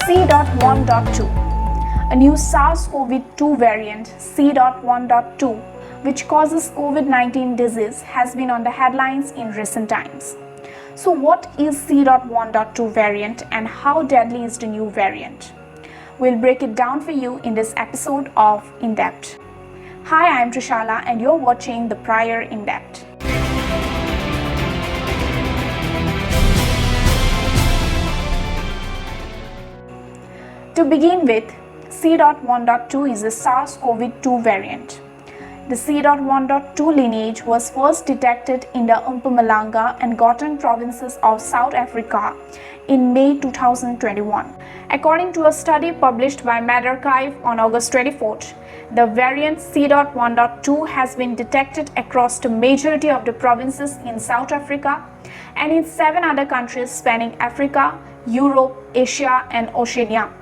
C.1.2. A new SARS-CoV-2 variant, C.1.2, which causes COVID-19 disease, has been on the headlines in recent times. So what is C.1.2 variant and how deadly is the new variant? We'll break it down for you in this episode of In Depth. Hi, I'm Trishala and you're watching the prior In Depth. To begin with, C.1.2 is a SARS-CoV-2 variant. The C.1.2 lineage was first detected in the Mpumalanga and Gauteng provinces of South Africa in May 2021. According to a study published by medRxiv on August 24th, the variant C.1.2 has been detected across the majority of the provinces in South Africa and in 7 other countries spanning Africa, Europe, Asia and Oceania.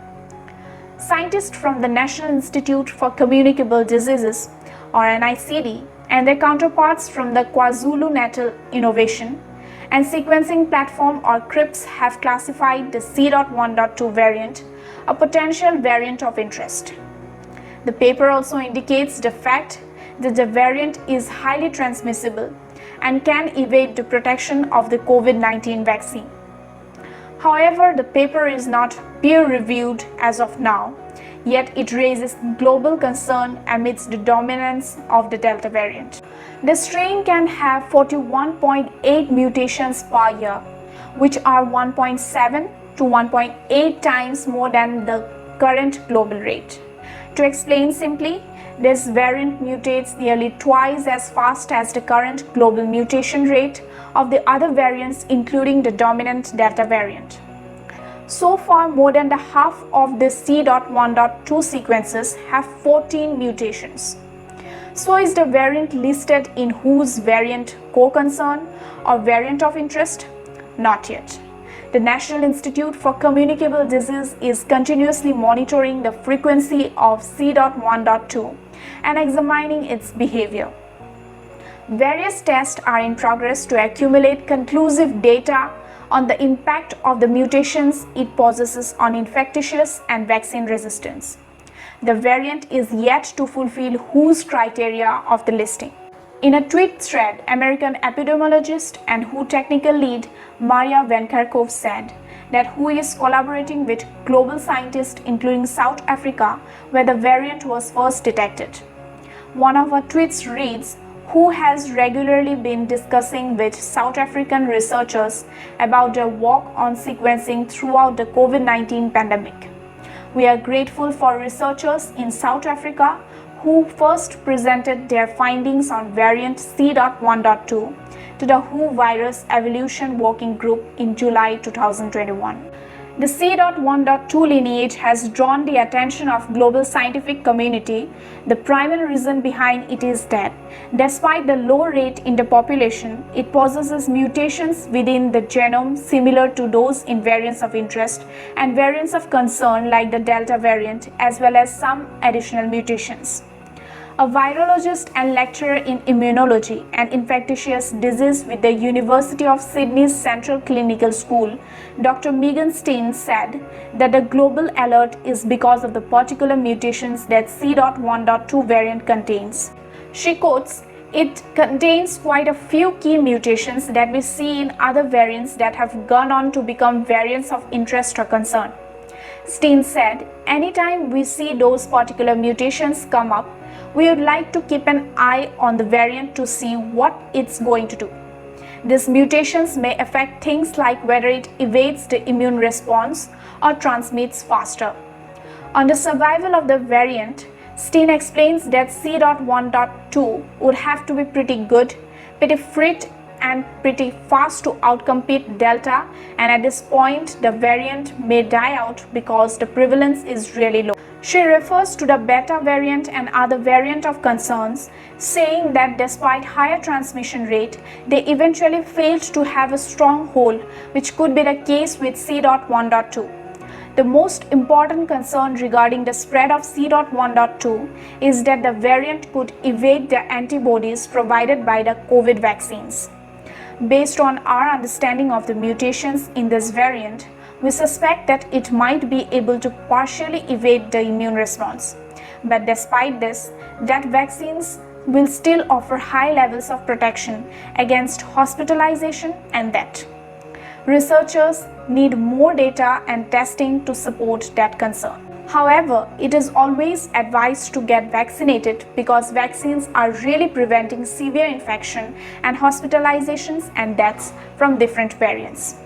Scientists from the National Institute for Communicable Diseases, or NICD, and their counterparts from the KwaZulu-Natal Innovation and Sequencing Platform, or CRIPS, have classified the C.1.2 variant, a potential variant of interest. The paper also indicates the fact that the variant is highly transmissible and can evade the protection of the COVID-19 vaccine. However, the paper is not peer-reviewed as of now, yet it raises global concern amidst the dominance of the Delta variant. The strain can have 41.8 mutations per year, which are 1.7 to 1.8 times more than the current global rate. To explain simply, this variant mutates nearly twice as fast as the current global mutation rate of the other variants, including the dominant Delta variant. So far, more than the half of the C.1.2 sequences have 14 mutations. So is the variant listed in WHO's variant co-concern or variant of interest? Not yet. The National Institute for Communicable Disease is continuously monitoring the frequency of C.1.2 and examining its behavior. Various tests are in progress to accumulate conclusive data on the impact of the mutations it possesses on infectious and vaccine resistance. The variant is yet to fulfill WHO's criteria of the listing. In a tweet thread, American epidemiologist and WHO technical lead Maria Van Kerkhove said that WHO is collaborating with global scientists including South Africa, where the variant was first detected. One of her tweets reads, "WHO has regularly been discussing with South African researchers about their work on sequencing throughout the COVID-19 pandemic. We are grateful for researchers in South Africa who first presented their findings on variant C.1.2 to the WHO Virus Evolution Working Group in July 2021. The C.1.2 lineage has drawn the attention of global scientific community. The primary reason behind it is that, despite the low rate in the population, it possesses mutations within the genome similar to those in variants of interest and variants of concern like the Delta variant, as well as some additional mutations." A virologist and lecturer in immunology and infectious disease with the University of Sydney's Central Clinical School, Dr. Megan Steen, said that the global alert is because of the particular mutations that C.1.2 variant contains. She quotes, "It contains quite a few key mutations that we see in other variants that have gone on to become variants of interest or concern." Steen said, "Anytime we see those particular mutations come up, we would like to keep an eye on the variant to see what it's going to do. These mutations may affect things like whether it evades the immune response or transmits faster." On the survival of the variant, Steen explains that C.1.2 would have to be pretty good, pretty fit and pretty fast to outcompete Delta, and at this point the variant may die out because the prevalence is really low. She refers to the Beta variant and other variant of concerns, saying that despite higher transmission rate, they eventually failed to have a strong hold, which could be the case with C.1.2. The most important concern regarding the spread of C.1.2 is that the variant could evade the antibodies provided by the COVID vaccines. Based on our understanding of the mutations in this variant, We suspect that it might be able to partially evade the immune response. But despite this, that vaccines will still offer high levels of protection against hospitalization and death. Researchers need more data and testing to support that concern. However, it is always advised to get vaccinated because vaccines are really preventing severe infection and hospitalizations and deaths from different variants.